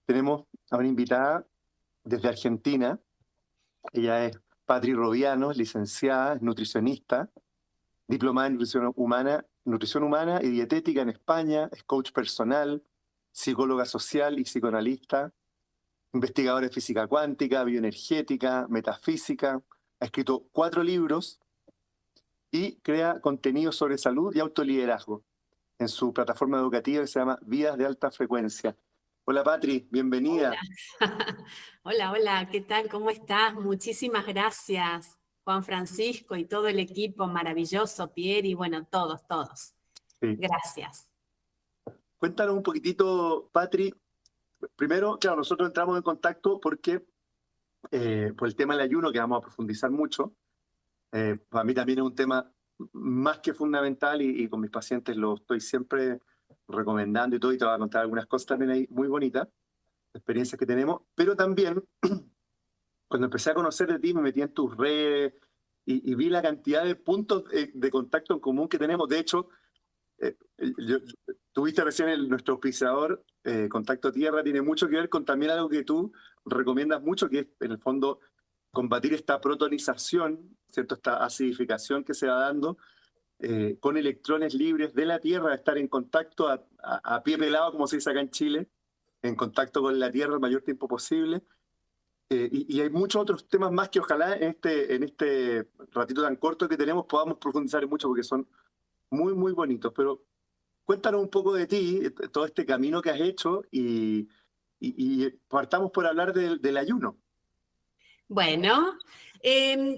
tenemos a una invitada desde Argentina. Ella es Patri Roviano, es licenciada, es nutricionista, diplomada en nutrición humana y dietética en España, es coach personal, psicóloga social y psicoanalista, investigadora de física cuántica, bioenergética, metafísica. Ha escrito 4 libros y crea contenido sobre salud y autoliderazgo en su plataforma educativa que se llama Vidas de Alta Frecuencia. Hola Patri, Hola, bienvenida. hola, hola, ¿qué tal? ¿Cómo estás? Muchísimas gracias, Juan Francisco y todo el equipo maravilloso, Pierre y bueno, todos. Sí. Gracias. Cuéntanos un poquitito, Patri. Primero, claro, nosotros entramos en contacto porque por el tema del ayuno, que vamos a profundizar mucho. Para mí también es un tema más que fundamental y con mis pacientes lo estoy siempre recomendando y todo, y te voy a contar algunas cosas también ahí muy bonitas, experiencias que tenemos, pero también cuando empecé a conocer de ti me metí en tus redes y vi la cantidad de puntos de contacto en común que tenemos. De hecho, tuviste recién nuestro auspiciador, Contacto Tierra, tiene mucho que ver con también algo que tú recomiendas mucho, que es en el fondo combatir esta protonización, ¿cierto? Esta acidificación que se va dando con electrones libres de la Tierra, estar en contacto a pie pelado, como se dice acá en Chile, en contacto con la Tierra el mayor tiempo posible. Y hay muchos otros temas más que ojalá en este ratito tan corto que tenemos podamos profundizar en mucho porque son muy, muy bonitos. Pero cuéntanos un poco de ti, todo este camino que has hecho y partamos por hablar del ayuno. Bueno,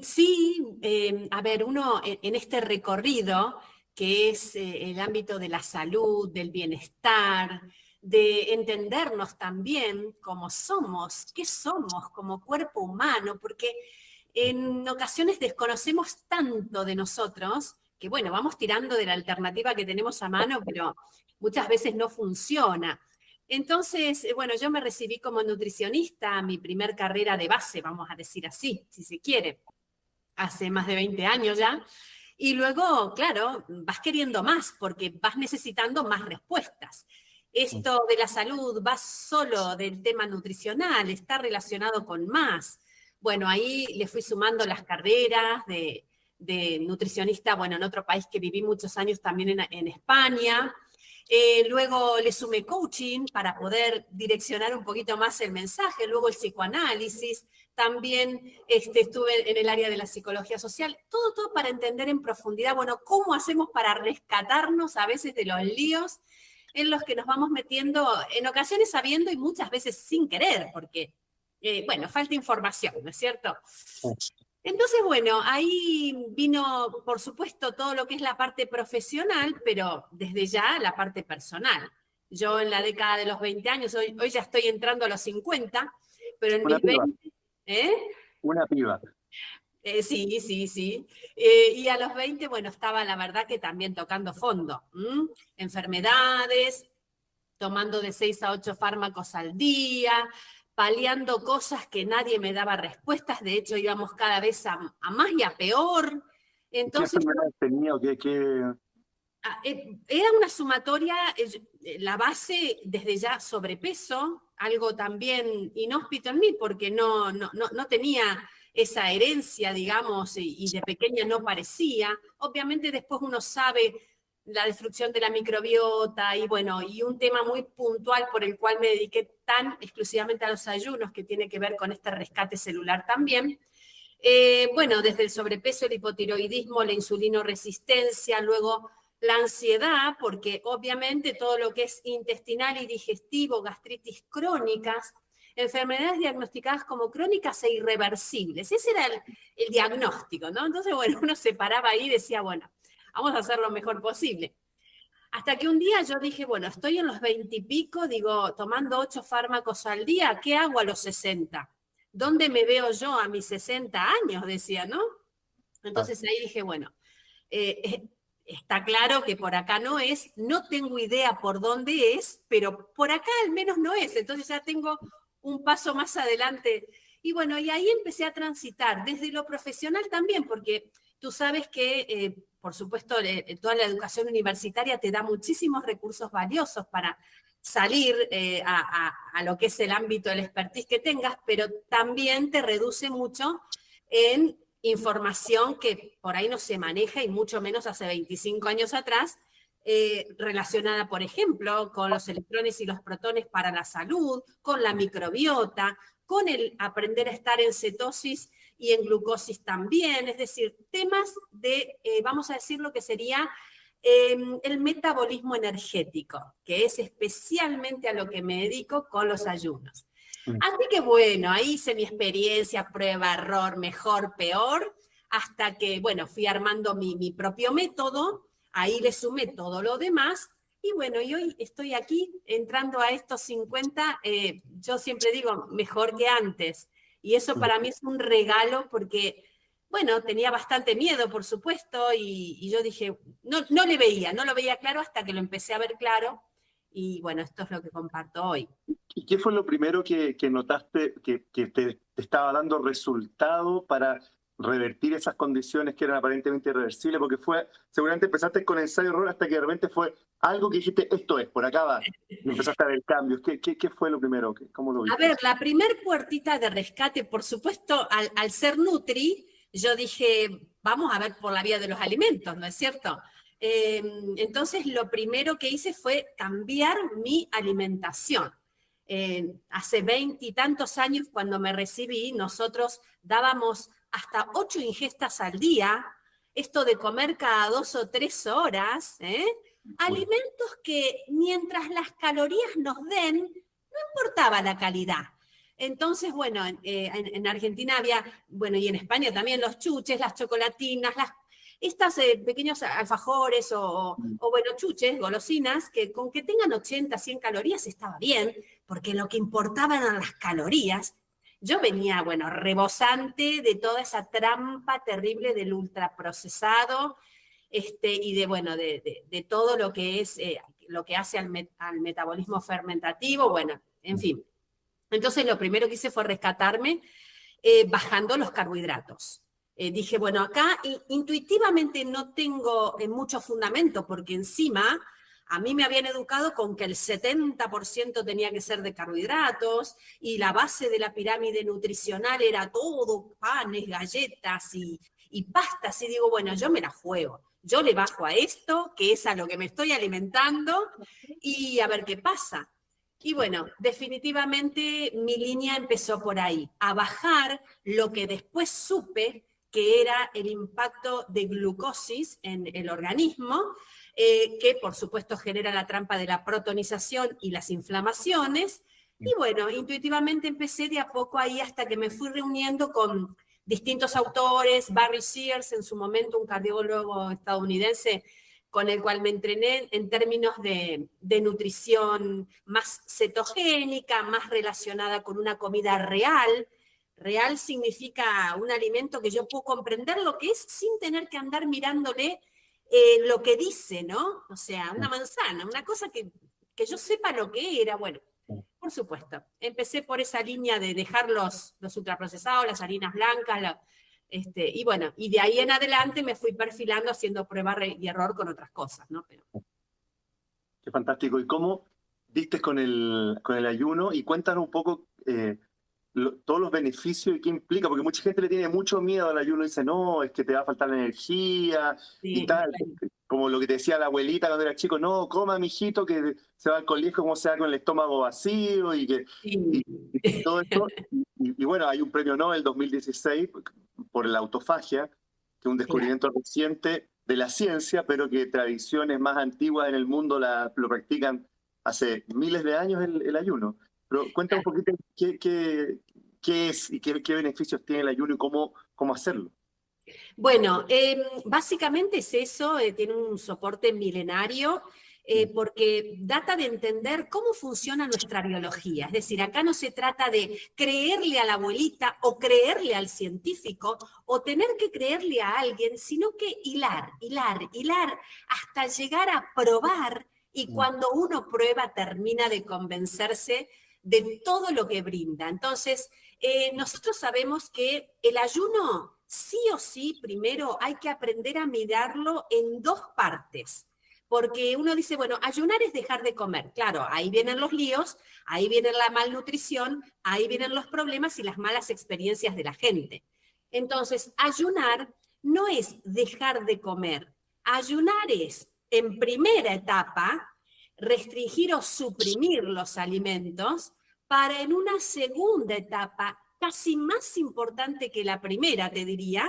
sí, a ver, uno en este recorrido que es el ámbito de la salud, del bienestar, de entendernos también como somos, qué somos como cuerpo humano, porque en ocasiones desconocemos tanto de nosotros que, bueno, vamos tirando de la alternativa que tenemos a mano, pero muchas veces no funciona. Entonces, bueno, yo me recibí como nutricionista, mi primer carrera de base, vamos a decir así, si se quiere, hace más de 20 años ya. Y luego, claro, vas queriendo más porque vas necesitando más respuestas. Esto de la salud va solo del tema nutricional, está relacionado con más. Bueno, ahí le fui sumando las carreras de nutricionista, bueno, en otro país que viví muchos años también en España. Luego le sumé coaching para poder direccionar un poquito más el mensaje, luego el psicoanálisis, también estuve en el área de la psicología social, todo para entender en profundidad, bueno, cómo hacemos para rescatarnos a veces de los líos en los que nos vamos metiendo, en ocasiones sabiendo y muchas veces sin querer, porque, bueno, falta información, ¿no es cierto? Entonces, bueno, ahí vino, por supuesto, todo lo que es la parte profesional, pero desde ya la parte personal. Yo en la década de los 20 años, hoy ya estoy entrando a los 50, pero en Una mis piba, 20, ¿eh? una piba. Sí. Y a los 20, bueno, estaba la verdad que también tocando fondo. Enfermedades, tomando de 6 a 8 fármacos al día, paliando cosas que nadie me daba respuestas, de hecho íbamos cada vez a más y a peor. ¿Qué Entonces, enfermedades tenía o qué? era una sumatoria, la base desde ya sobrepeso, algo también inhóspito en mí porque no tenía esa herencia, digamos, y de pequeña no parecía. Obviamente después uno sabe la destrucción de la microbiota y bueno, y un tema muy puntual por el cual me dediqué tan exclusivamente a los ayunos, que tiene que ver con este rescate celular también. Bueno, desde el sobrepeso, el hipotiroidismo, la insulinoresistencia, luego la ansiedad, porque obviamente todo lo que es intestinal y digestivo, gastritis crónicas, enfermedades diagnosticadas como crónicas e irreversibles. Ese era el diagnóstico, ¿no? Entonces, bueno, uno se paraba ahí y decía, bueno, vamos a hacer lo mejor posible. Hasta que un día yo dije, bueno, estoy en los 20 y pico, digo, tomando 8 fármacos al día, ¿qué hago a los 60? ¿Dónde me veo yo a mis 60 años? Decía, ¿no? Ah, Entonces ahí dije, bueno, está claro que por acá no es, no tengo idea por dónde es, pero por acá al menos no es, entonces ya tengo un paso más adelante. Y bueno, y ahí empecé a transitar, desde lo profesional también, porque tú sabes que, por supuesto, toda la educación universitaria te da muchísimos recursos valiosos para salir a lo que es el ámbito del expertise que tengas, pero también te reduce mucho en información que por ahí no se maneja y mucho menos hace 25 años atrás, relacionada, por ejemplo, con los electrones y los protones para la salud, con la microbiota, con el aprender a estar en cetosis y en glucosis también, es decir, temas de, vamos a decir lo que sería el metabolismo energético, que es especialmente a lo que me dedico con los ayunos. Así que bueno, ahí hice mi experiencia, prueba, error, mejor, peor, hasta que, bueno, fui armando mi propio método, ahí le sumé todo lo demás, y bueno, y hoy estoy aquí entrando a estos 50, yo siempre digo, mejor que antes, y eso para mí es un regalo porque, bueno, tenía bastante miedo, por supuesto, y yo dije, no lo veía claro hasta que lo empecé a ver claro, y bueno, esto es lo que comparto hoy. ¿Y qué fue lo primero que notaste que te estaba dando resultado para revertir esas condiciones que eran aparentemente irreversibles? Porque seguramente empezaste con ensayo-error hasta que de repente fue algo que dijiste, esto es, por acá va. Y empezaste a ver cambios. ¿Qué fue lo primero? ¿Cómo lo A viste? ver, la primer puertita de rescate, por supuesto, al ser Nutri, yo dije, vamos a ver por la vía de los alimentos, ¿no es cierto? Entonces, lo primero que hice fue cambiar mi alimentación. Hace 20 y tantos años, cuando me recibí, nosotros dábamos hasta 8 ingestas al día, esto de comer cada 2 o 3 horas, alimentos que mientras las calorías nos den, importaba la calidad. Entonces, bueno, en Argentina había, bueno, y en España también los chuches, las chocolatinas, estas pequeños alfajores o, bueno, chuches, golosinas, que con que tengan 80, 100 calorías estaba bien, porque lo que importaban eran las calorías. Yo venía, bueno, rebosante de toda esa trampa terrible del ultraprocesado, y de, bueno, de todo lo que es, lo que hace al metabolismo fermentativo, bueno, en fin. Entonces lo primero que hice fue rescatarme bajando los carbohidratos. Dije, bueno, acá intuitivamente no tengo mucho fundamento porque encima a mí me habían educado con que el 70% tenía que ser de carbohidratos y la base de la pirámide nutricional era todo panes, galletas y pastas. Y digo, bueno, yo me la juego. Yo le bajo a esto, que es a lo que me estoy alimentando, y a ver qué pasa. Y bueno, definitivamente mi línea empezó por ahí, a bajar lo que después supe que era el impacto de glucosis en el organismo, que por supuesto genera la trampa de la protonización y las inflamaciones. Y bueno, intuitivamente empecé de a poco ahí hasta que me fui reuniendo con distintos autores, Barry Sears, en su momento un cardiólogo estadounidense, con el cual me entrené en términos de nutrición más cetogénica, más relacionada con una comida real. Real significa un alimento que yo puedo comprender lo que es sin tener que andar mirándole lo que dice, ¿no? O sea, una manzana, una cosa que yo sepa lo que era. Bueno, por supuesto. Empecé por esa línea de dejar los ultraprocesados, las harinas blancas, y bueno, y de ahí en adelante me fui perfilando haciendo prueba y error con otras cosas, ¿no? Pero... Qué fantástico. ¿Y cómo diste con el ayuno? Y cuéntanos un poco todos los beneficios y qué implica, porque mucha gente le tiene mucho miedo al ayuno y dice, no, es que te va a faltar la energía y Sí, tal. bueno. Como lo que te decía la abuelita cuando era chico, no, coma, mijito, que se va al colegio, como se va con el estómago vacío Sí. y todo esto. Y bueno, hay un premio Nobel 2016 por la autofagia, que es un Claro. descubrimiento reciente de la ciencia, pero que tradiciones más antiguas en el mundo lo practican hace miles de años el ayuno. Pero cuenta un poquito qué es y qué beneficios tiene el ayuno y cómo hacerlo. Bueno, básicamente es eso, tiene un soporte milenario, porque data de entender cómo funciona nuestra biología. Es decir, acá no se trata de creerle a la abuelita o creerle al científico o tener que creerle a alguien, sino que hilar, hilar, hilar hasta llegar a probar, y cuando uno prueba termina de convencerse de todo lo que brinda. Entonces, nosotros sabemos que el ayuno sí o sí, primero hay que aprender a mirarlo en dos partes. porque uno dice, bueno, ayunar es dejar de comer. Claro, ahí vienen los líos, ahí viene la malnutrición, ahí vienen los problemas y las malas experiencias de la gente. Entonces, ayunar no es dejar de comer. Ayunar es, en primera etapa, restringir o suprimir los alimentos para en una segunda etapa, casi más importante que la primera, te diría,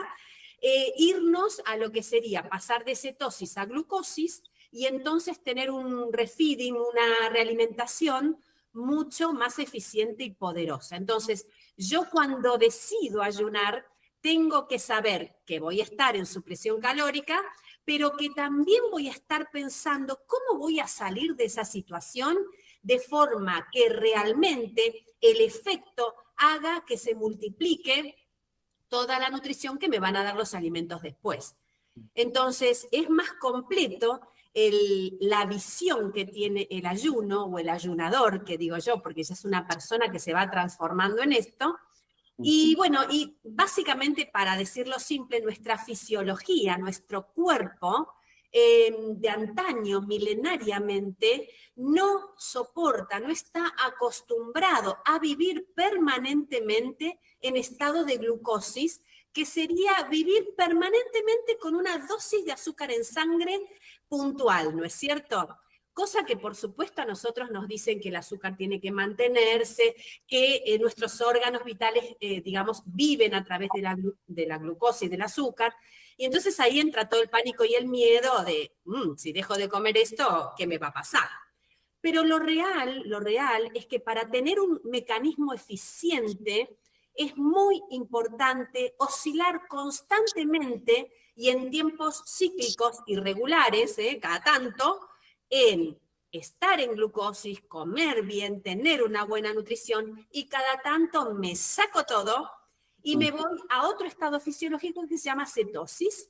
irnos a lo que sería pasar de cetosis a glucosis y entonces tener un refeeding, una realimentación mucho más eficiente y poderosa. Entonces, yo cuando decido ayunar, tengo que saber que voy a estar en supresión calórica, pero que también voy a estar pensando cómo voy a salir de esa situación de forma que realmente el efecto haga que se multiplique toda la nutrición que me van a dar los alimentos después. Entonces, es más completo la visión que tiene el ayuno o el ayunador, que digo yo, porque ella es una persona que se va transformando en esto. Y bueno, y básicamente para decirlo simple, nuestra fisiología, nuestro cuerpo, de antaño, milenariamente, no soporta, no está acostumbrado a vivir permanentemente en estado de glucosis, que sería vivir permanentemente con una dosis de azúcar en sangre puntual, ¿no es cierto? Cosa que por supuesto a nosotros nos dicen que el azúcar tiene que mantenerse, que nuestros órganos vitales, digamos, viven a través de la glucosa y del azúcar. Y entonces ahí entra todo el pánico y el miedo de, si dejo de comer esto, ¿qué me va a pasar? Pero lo real es que para tener un mecanismo eficiente es muy importante oscilar constantemente y en tiempos cíclicos irregulares, cada tanto, en estar en glucosis, comer bien, tener una buena nutrición y cada tanto me saco todo y me voy a otro estado fisiológico que se llama cetosis,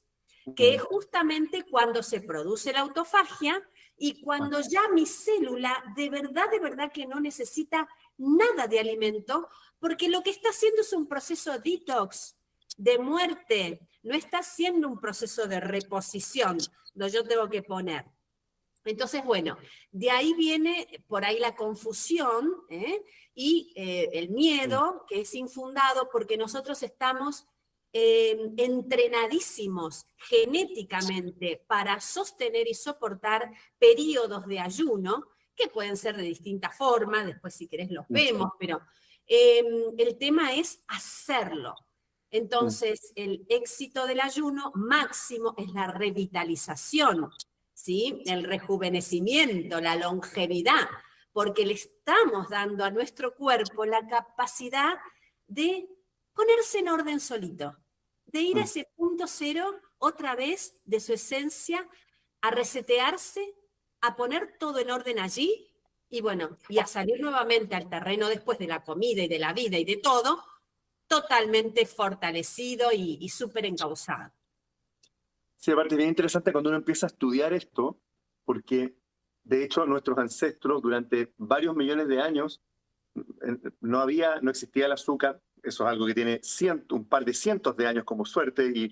que es justamente cuando se produce la autofagia y cuando ya mi célula de verdad que no necesita nada de alimento, porque lo que está haciendo es un proceso detox, de muerte, no está haciendo un proceso de reposición, donde yo tengo que poner. Entonces, bueno, de ahí viene por ahí la confusión y el miedo que es infundado porque nosotros estamos entrenadísimos genéticamente para sostener y soportar periodos de ayuno, que pueden ser de distintas formas, después si querés los vemos, pero el tema es hacerlo. Entonces, el éxito del ayuno máximo es la revitalización, ¿sí? El rejuvenecimiento, la longevidad, porque le estamos dando a nuestro cuerpo la capacidad de ponerse en orden solito, de ir a ese punto cero otra vez de su esencia, a resetearse, a poner todo en orden allí y bueno, y a salir nuevamente al terreno después de la comida y de la vida y de todo, totalmente fortalecido y súper encauzado. Sí, aparte es bien interesante cuando uno empieza a estudiar esto, porque de hecho nuestros ancestros durante varios millones de años no existía el azúcar, eso es algo que tiene un par de cientos de años como suerte,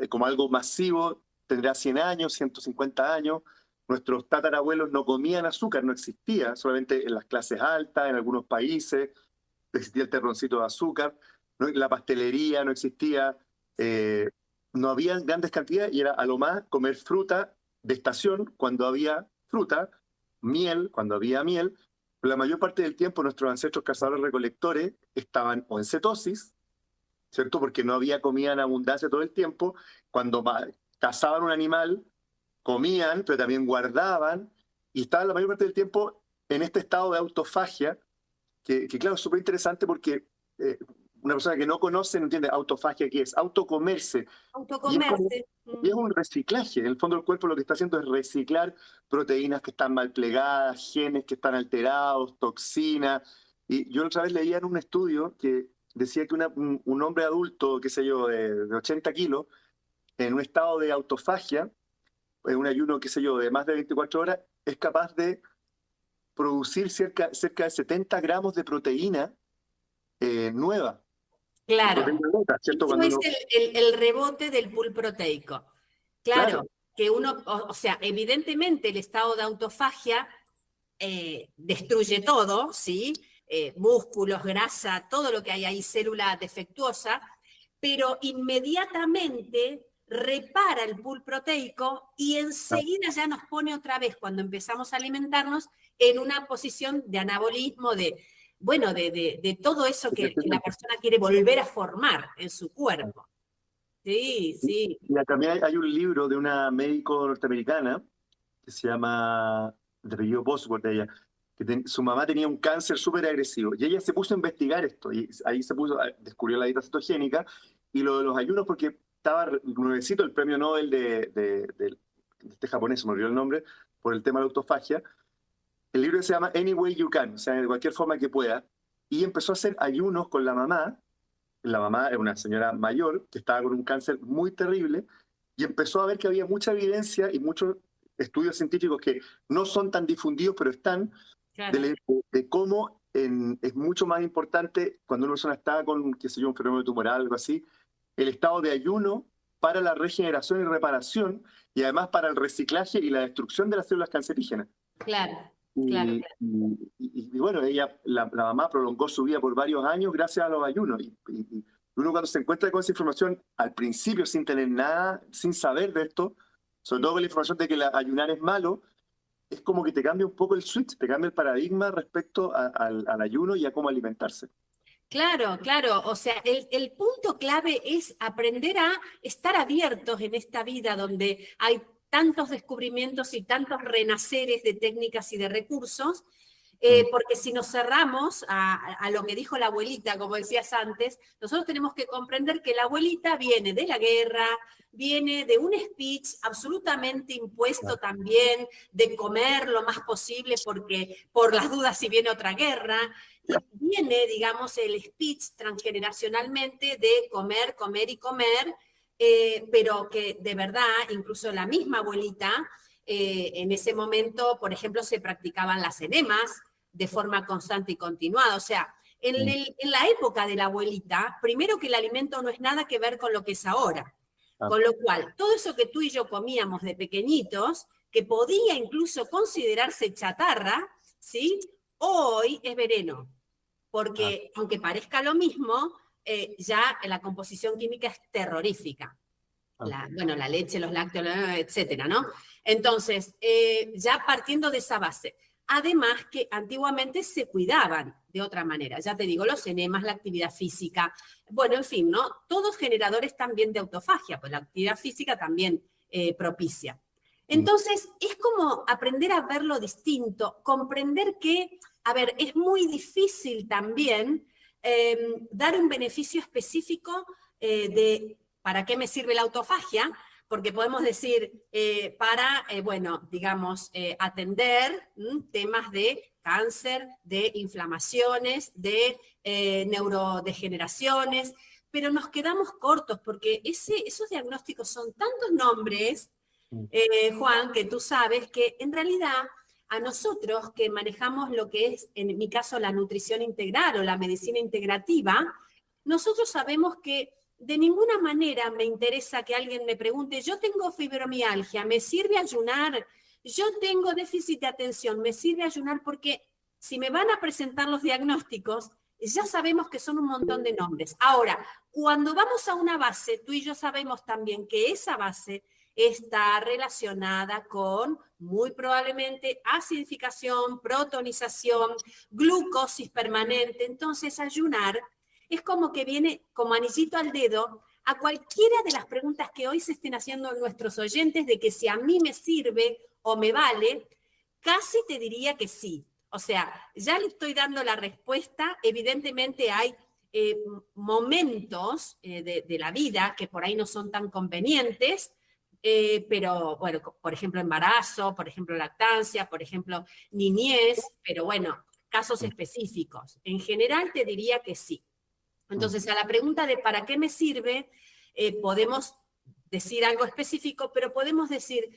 como algo masivo tendrá 100 años, 150 años. Nuestros tatarabuelos no comían azúcar, no existía, solamente en las clases altas, en algunos países, existía el terroncito de azúcar, ¿no? La pastelería no existía, no había grandes cantidades y era a lo más comer fruta de estación cuando había fruta, miel cuando había miel. La mayor parte del tiempo nuestros ancestros cazadores-recolectores estaban o en cetosis, ¿cierto? Porque no había comida en abundancia todo el tiempo. Cuando cazaban un animal, comían, pero también guardaban y estaban la mayor parte del tiempo en este estado de autofagia, que claro, es súper interesante porque una persona que no conoce no entiende autofagia, ¿qué es? Autocomerse. Autocomerse. Y es un reciclaje. En el fondo el cuerpo lo que está haciendo es reciclar proteínas que están mal plegadas, genes que están alterados, toxinas. Y yo otra vez leía en un estudio que decía que un hombre adulto, qué sé yo, de 80 kilos, en un estado de autofagia, en un ayuno, qué sé yo, de más de 24 horas, es capaz de producir cerca de 70 gramos de proteína nueva. Claro. Proteína neta, ¿cierto? Eso Cuando es uno, el rebote del pool proteico. claro, Claro. que uno, o sea, evidentemente el estado de autofagia destruye todo, ¿sí? Músculos, grasa, todo lo que hay ahí, célula defectuosa, pero inmediatamente repara el pool proteico y enseguida ya nos pone otra vez, cuando empezamos a alimentarnos, en una posición de anabolismo, bueno, de todo eso que la persona quiere volver a formar en su cuerpo. Sí, sí. Y también hay un libro de una médico norteamericana que se llama, de apellido Bosworth, ella, que su mamá tenía un cáncer súper agresivo y ella se puso a investigar esto y ahí descubrió la dieta cetogénica y lo de los ayunos porque estaba nuevecito el premio Nobel de este japonés, se me olvidó el nombre, por el tema de la autofagia. El libro se llama Any Way You Can, o sea, de cualquier forma que pueda, y empezó a hacer ayunos con la mamá. La mamá era una señora mayor que estaba con un cáncer muy terrible y empezó a ver que había mucha evidencia y muchos estudios científicos que no son tan difundidos, pero están, Claro. de cómo es mucho más importante cuando una persona está con, qué sé yo, un fenómeno tumoral, algo así, el estado de ayuno para la regeneración y reparación y además para el reciclaje y la destrucción de las células cancerígenas. Claro, claro, Y, claro. y bueno, la mamá prolongó su vida por varios años gracias a los ayunos. Y uno cuando se encuentra con esa información, al principio sin tener nada, sin saber de esto, sobre todo con la información de que ayunar es malo, es como que te cambia un poco el switch, te cambia el paradigma respecto al ayuno y a cómo alimentarse. Claro, claro. O sea, el punto clave es aprender a estar abiertos en esta vida donde hay tantos descubrimientos y tantos renaceres de técnicas y de recursos, porque si nos cerramos a lo que dijo la abuelita, como decías antes, nosotros tenemos que comprender que la abuelita viene de la guerra, viene de un speech absolutamente impuesto también, de comer lo más posible porque por las dudas si viene otra guerra, y viene, digamos, el speech transgeneracionalmente de comer, comer y comer, pero que de verdad, incluso la misma abuelita, en ese momento, por ejemplo, se practicaban las enemas de forma constante y continuada. O sea, en la época de la abuelita, primero que el alimento no es nada que ver con lo que es ahora. Con lo cual, todo eso que tú y yo comíamos de pequeñitos, que podía incluso considerarse chatarra, ¿sí? Hoy es veneno, porque aunque parezca lo mismo, ya la composición química es terrorífica. Bueno, la leche, los lácteos, etcétera, ¿no? Entonces, ya partiendo de esa base, además que antiguamente se cuidaban de otra manera, ya te digo, los enemas, la actividad física, bueno, en fin, ¿no? Todos generadores también de autofagia, pues la actividad física también propicia. Entonces, es como aprender a verlo distinto, comprender que, a ver, es muy difícil también dar un beneficio específico de ¿para qué me sirve la autofagia? Porque podemos decir para, bueno, digamos, atender temas de cáncer, de inflamaciones, de neurodegeneraciones, pero nos quedamos cortos porque esos diagnósticos son tantos nombres, Juan, que tú sabes que en realidad a nosotros que manejamos lo que es, en mi caso, la nutrición integral o la medicina integrativa, nosotros sabemos que de ninguna manera me interesa que alguien me pregunte, yo tengo fibromialgia, ¿me sirve ayunar? Yo tengo déficit de atención, ¿me sirve ayunar? Porque si me van a presentar los diagnósticos, ya sabemos que son un montón de nombres. Ahora, cuando vamos a una base, tú y yo sabemos también que esa base está relacionada con, muy probablemente, acidificación, protonización, glucosis permanente. Entonces, ayunar es como que viene como anillito al dedo a cualquiera de las preguntas que hoy se estén haciendo nuestros oyentes de que si a mí me sirve o me vale, casi te diría que sí. O sea, ya le estoy dando la respuesta. Evidentemente hay momentos de la vida que por ahí no son tan convenientes, pero bueno, por ejemplo, embarazo, por ejemplo, lactancia, por ejemplo, niñez, pero bueno, casos específicos. En general te diría que sí. Entonces, a la pregunta de ¿para qué me sirve? Podemos decir algo específico, pero podemos decir,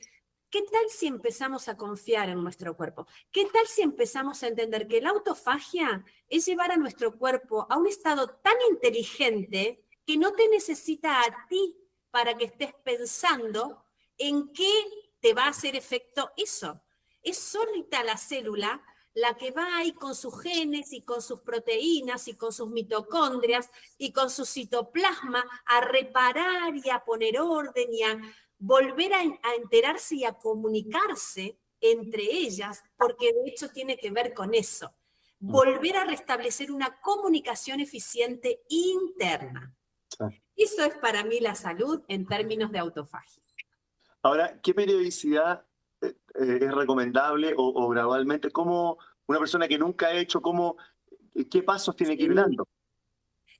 ¿qué tal si empezamos a confiar en nuestro cuerpo? ¿Qué tal si empezamos a entender que la autofagia es llevar a nuestro cuerpo a un estado tan inteligente que no te necesita a ti para que estés pensando ¿en qué te va a hacer efecto eso? Es solita la célula la que va ahí con sus genes y con sus proteínas y con sus mitocondrias y con su citoplasma a reparar y a poner orden y a volver a enterarse y a comunicarse entre ellas, porque de hecho tiene que ver con eso. Volver a restablecer una comunicación eficiente interna. Sí. Eso es para mí la salud en términos de autofagia. Ahora, ¿qué periodicidad es recomendable o gradualmente? ¿Cómo una persona que nunca ha hecho, qué pasos tiene que ir Sí. dando?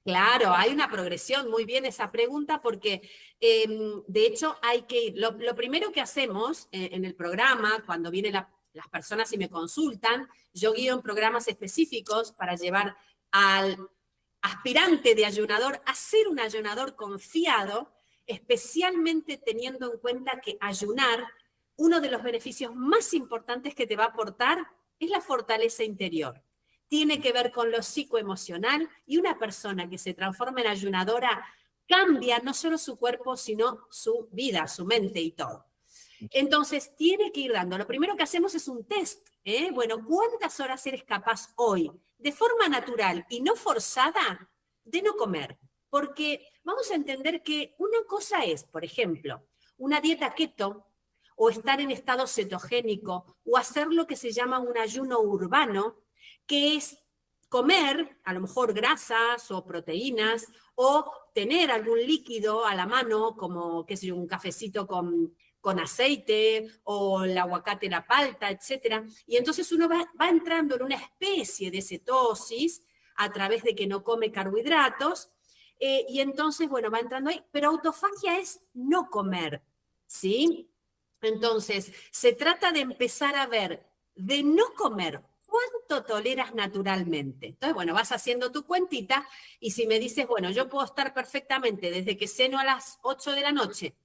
Claro, hay una progresión, muy bien esa pregunta, porque de hecho hay que, lo primero que hacemos en el programa, cuando vienen las personas y me consultan, yo guío en programas específicos para llevar al aspirante de ayunador a ser un ayunador confiado, especialmente teniendo en cuenta que ayunar, uno de los beneficios más importantes que te va a aportar es la fortaleza interior. Tiene que ver con lo psicoemocional y una persona que se transforma en ayunadora cambia no solo su cuerpo, sino su vida, su mente y todo. Entonces, tiene que ir dando. Lo primero que hacemos es un test. Bueno, ¿cuántas horas eres capaz hoy, de forma natural y no forzada, de no comer? Porque vamos a entender que una cosa es, por ejemplo, una dieta keto o estar en estado cetogénico o hacer lo que se llama un ayuno urbano, que es comer a lo mejor grasas o proteínas o tener algún líquido a la mano, como qué sé yo, un cafecito con aceite o el aguacate, la palta, etc. Y entonces uno va entrando en una especie de cetosis a través de que no come carbohidratos y entonces, bueno, va entrando ahí. Pero autofagia es no comer, ¿sí? Entonces, se trata de empezar a ver, de no comer, ¿cuánto toleras naturalmente? Entonces, bueno, vas haciendo tu cuentita y si me dices, bueno, yo puedo estar perfectamente desde que ceno a las 8 de la noche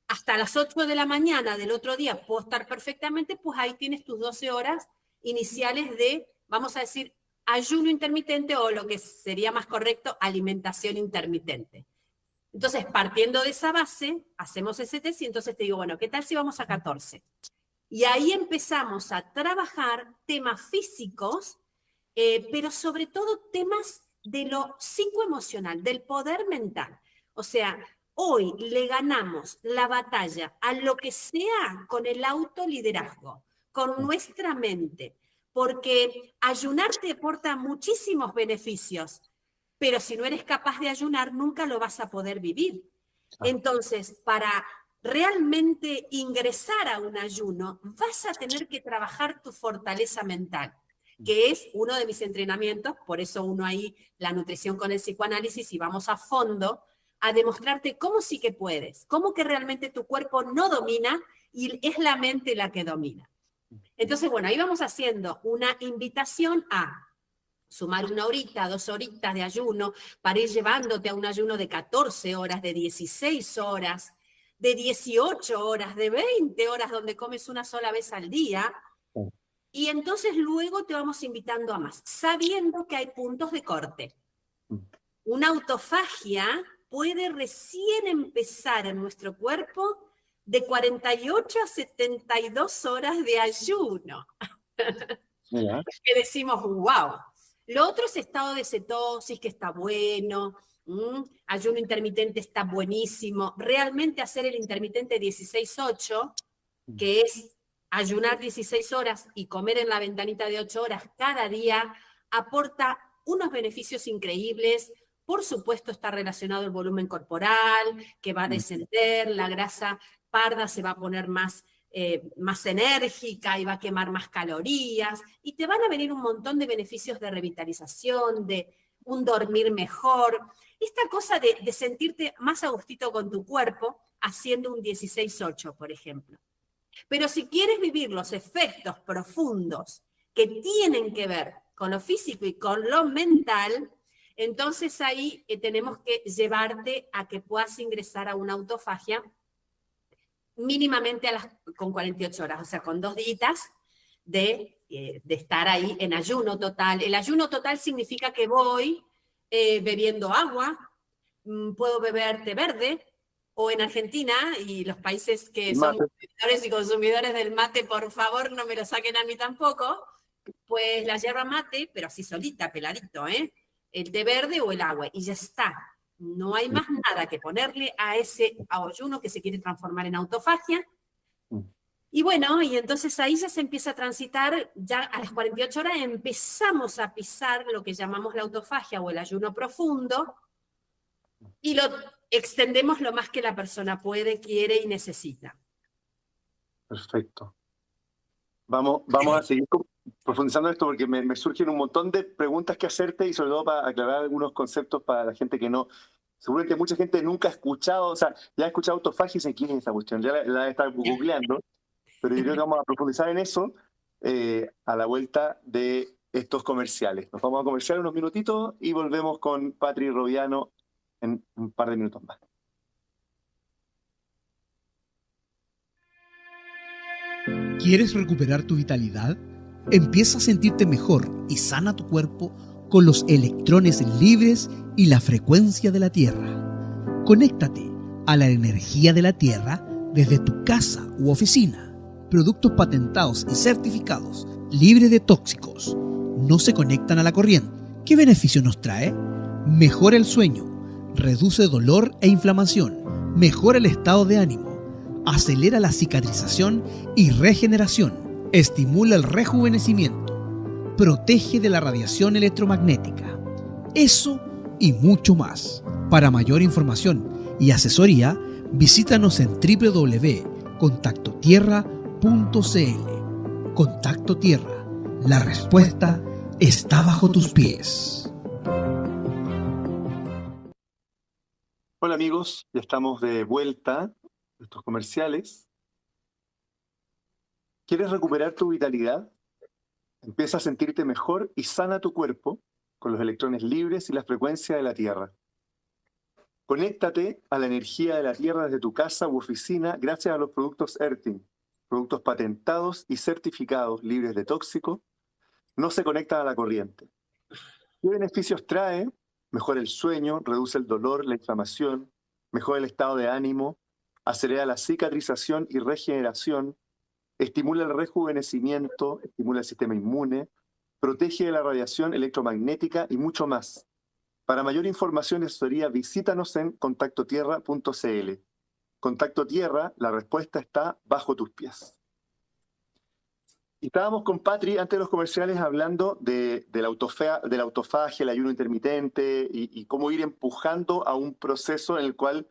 hasta las 8 de la mañana del otro día puedo estar perfectamente, pues ahí tienes tus 12 horas iniciales de, vamos a decir, ayuno intermitente o lo que sería más correcto, alimentación intermitente. Entonces, partiendo de esa base, hacemos ese test y entonces te digo, bueno, ¿qué tal si vamos a 14? Y ahí empezamos a trabajar temas físicos, pero sobre todo temas de lo psicoemocional, del poder mental. O sea, hoy le ganamos la batalla a lo que sea con el autoliderazgo, con nuestra mente, porque ayunar te aporta muchísimos beneficios, pero si no eres capaz de ayunar, nunca lo vas a poder vivir. Entonces, para realmente ingresar a un ayuno, vas a tener que trabajar tu fortaleza mental, que es uno de mis entrenamientos, por eso uno ahí la nutrición con el psicoanálisis y vamos a fondo a demostrarte cómo sí que puedes, cómo que realmente tu cuerpo no domina y es la mente la que domina. Entonces, bueno, ahí vamos haciendo una invitación a sumar 1 horita, 2 horitas de ayuno para ir llevándote a un ayuno de 14 horas, de 16 horas, de 18 horas, de 20 horas donde comes una sola vez al día. Y entonces luego te vamos invitando a más, sabiendo que hay puntos de corte. Una autofagia puede recién empezar en nuestro cuerpo de 48 a 72 horas de ayuno. Mira. Que decimos, wow. Lo otro es estado de cetosis, que está bueno. Ayuno intermitente está buenísimo. Realmente hacer el intermitente 16-8, que es ayunar 16 horas y comer en la ventanita de 8 horas cada día, aporta unos beneficios increíbles. Por supuesto está relacionado el volumen corporal, que va a descender, la grasa parda se va a poner más enérgica y va a quemar más calorías, y te van a venir un montón de beneficios de revitalización, de un dormir mejor, esta cosa de sentirte más a gustito con tu cuerpo haciendo un 16-8, por ejemplo. Pero si quieres vivir los efectos profundos que tienen que ver con lo físico y con lo mental, entonces ahí tenemos que llevarte a que puedas ingresar a una autofagia mínimamente con 48 horas, o sea, con 2 días de estar ahí en ayuno total. El ayuno total significa que voy bebiendo agua, puedo beber té verde, o en Argentina, y los países que El son mate. productores y consumidores del mate, por favor, no me lo saquen a mí tampoco, pues la yerba mate, pero así solita, peladito, ¿eh? El té verde o el agua, y ya está. No hay más nada que ponerle a ese ayuno que se quiere transformar en autofagia. Y bueno, y entonces ahí ya se empieza a transitar, ya a las 48 horas empezamos a pisar lo que llamamos la autofagia o el ayuno profundo, y lo extendemos lo más que la persona puede, quiere y necesita. Perfecto. Vamos a seguir profundizando esto porque me surgen un montón de preguntas que hacerte y sobre todo para aclarar algunos conceptos para la gente que no. Seguramente mucha gente nunca ha escuchado, o sea, ya ha escuchado autofagia y dice, ¿quién es esa cuestión? Ya la debe estar googleando, pero yo creo que vamos a profundizar en eso a la vuelta de estos comerciales. Nos vamos a comerciar unos minutitos y volvemos con Patri Roviano en un par de minutos más. ¿Quieres recuperar tu vitalidad? Empieza a sentirte mejor y sana tu cuerpo con los electrones libres y la frecuencia de la Tierra. Conéctate a la energía de la Tierra desde tu casa u oficina. Productos patentados y certificados, libres de tóxicos. No se conectan a la corriente. ¿Qué beneficio nos trae? Mejora el sueño, reduce dolor e inflamación, mejora el estado de ánimo, acelera la cicatrización y regeneración, estimula el rejuvenecimiento, protege de la radiación electromagnética. Eso y mucho más. Para mayor información y asesoría, visítanos en www.contactotierra.cl. Contacto Tierra. La respuesta está bajo tus pies. Hola amigos, ya estamos de vuelta de estos comerciales. ¿Quieres recuperar tu vitalidad? Empieza a sentirte mejor y sana tu cuerpo con los electrones libres y la frecuencia de la Tierra. Conéctate a la energía de la Tierra desde tu casa u oficina gracias a los productos Earthing, productos patentados y certificados libres de tóxicos, no se conectan a la corriente. ¿Qué beneficios trae? Mejora el sueño, reduce el dolor, la inflamación, mejora el estado de ánimo, acelera la cicatrización y regeneración, estimula el rejuvenecimiento, estimula el sistema inmune, protege de la radiación electromagnética y mucho más. Para mayor información y asesoría, visítanos en contactotierra.cl. Contacto Tierra, la respuesta está bajo tus pies. Y estábamos con Patri antes de los comerciales hablando de la autofagia, el ayuno intermitente y cómo ir empujando a un proceso en el cual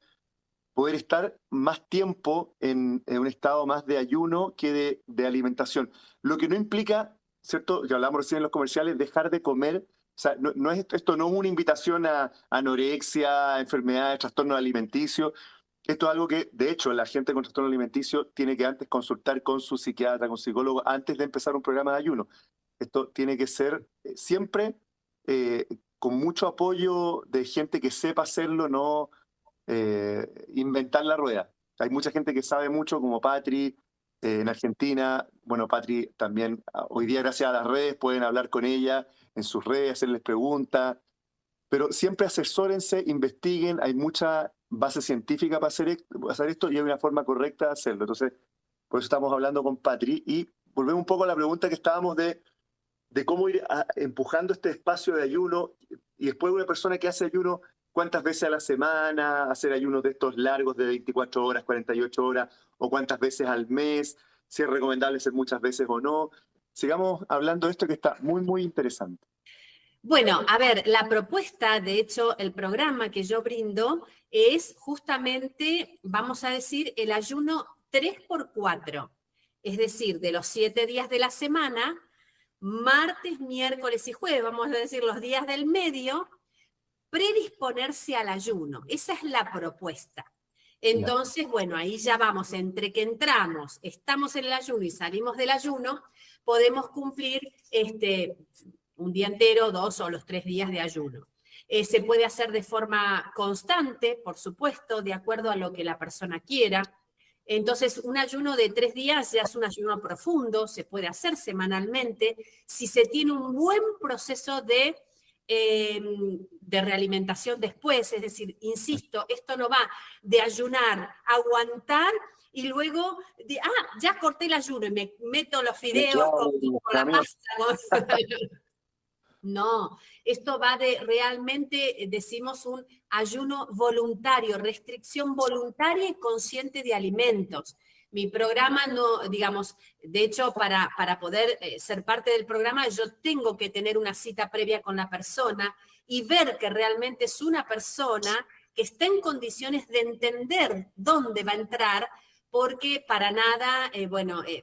poder estar más tiempo en un estado más de ayuno que de alimentación. Lo que no implica, ¿cierto? Ya hablamos recién en los comerciales, dejar de comer. O sea, esto no es una invitación a anorexia, a enfermedades, trastornos alimenticios. Esto es algo que, de hecho, la gente con trastorno alimenticio tiene que antes consultar con su psiquiatra, con psicólogo, antes de empezar un programa de ayuno. Esto tiene que ser siempre con mucho apoyo de gente que sepa hacerlo, no inventar la rueda. Hay mucha gente que sabe mucho, como Patri, en Argentina. Bueno, Patri también, hoy día gracias a las redes, pueden hablar con ella en sus redes, hacerles preguntas, pero siempre asesórense, investiguen, hay mucha base científica para hacer esto y hay una forma correcta de hacerlo. Entonces, por eso estamos hablando con Patri y volvemos un poco a la pregunta que estábamos de cómo ir empujando este espacio de ayuno y después una persona que hace ayuno, cuántas veces a la semana, hacer ayunos de estos largos de 24 horas, 48 horas, o cuántas veces al mes, si es recomendable hacer muchas veces o no. Sigamos hablando de esto que está muy, muy interesante. Bueno, a ver, la propuesta, de hecho, el programa que yo brindo es justamente, vamos a decir, el ayuno 3x4. Es decir, de los 7 días de la semana, martes, miércoles y jueves, vamos a decir los días del medio, predisponerse al ayuno. Esa es la propuesta. Entonces, bueno, ahí ya vamos, entre que entramos, estamos en el ayuno y salimos del ayuno, podemos cumplir un día entero, 2 o los 3 días de ayuno. Se puede hacer de forma constante, por supuesto, de acuerdo a lo que la persona quiera. Entonces, un ayuno de 3 días ya es un ayuno profundo, se puede hacer semanalmente, si se tiene un buen proceso de de realimentación después, es decir, insisto, esto no va de ayunar, aguantar y luego, ya corté el ayuno y me meto los fideos Claro, con la pasta. No, esto va de realmente, decimos, un ayuno voluntario, restricción voluntaria y consciente de alimentos. Mi programa no, digamos, de hecho, para poder ser parte del programa, yo tengo que tener una cita previa con la persona y ver que realmente es una persona que está en condiciones de entender dónde va a entrar, porque para nada,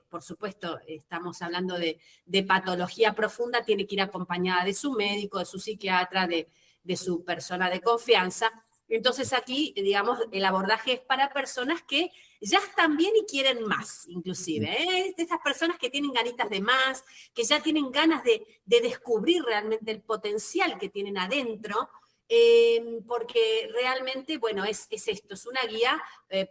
por supuesto, estamos hablando de patología profunda, tiene que ir acompañada de su médico, de su psiquiatra, de su persona de confianza. Entonces aquí, digamos, el abordaje es para personas que ya están bien y quieren más, inclusive. De esas personas que tienen ganitas de más, que ya tienen ganas de descubrir realmente el potencial que tienen adentro, porque realmente, bueno, es esto, es una guía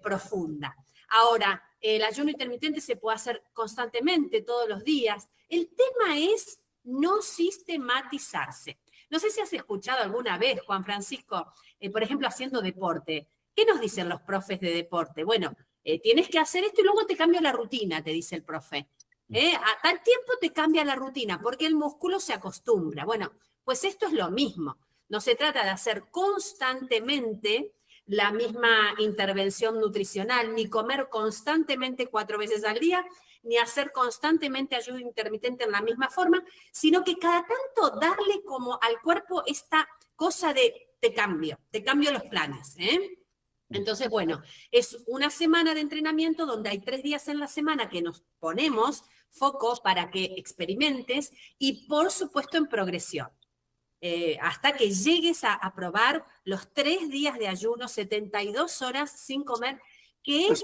profunda. Ahora, el ayuno intermitente se puede hacer constantemente, todos los días. El tema es no sistematizarse. No sé si has escuchado alguna vez, Juan Francisco, por ejemplo, haciendo deporte. ¿Qué nos dicen los profes de deporte? Bueno, tienes que hacer esto y luego te cambio la rutina, te dice el profe. A tal tiempo te cambia la rutina porque el músculo se acostumbra. Bueno, pues esto es lo mismo. No se trata de hacer constantemente la misma intervención nutricional, ni comer constantemente 4 veces al día, ni hacer constantemente ayuno intermitente en la misma forma, sino que cada tanto darle como al cuerpo esta cosa de te cambio los planes. Entonces, bueno, es una semana de entrenamiento donde hay 3 días en la semana que nos ponemos foco para que experimentes y, por supuesto, en progresión. Hasta que llegues a probar los 3 días de ayuno, 72 horas sin comer, que es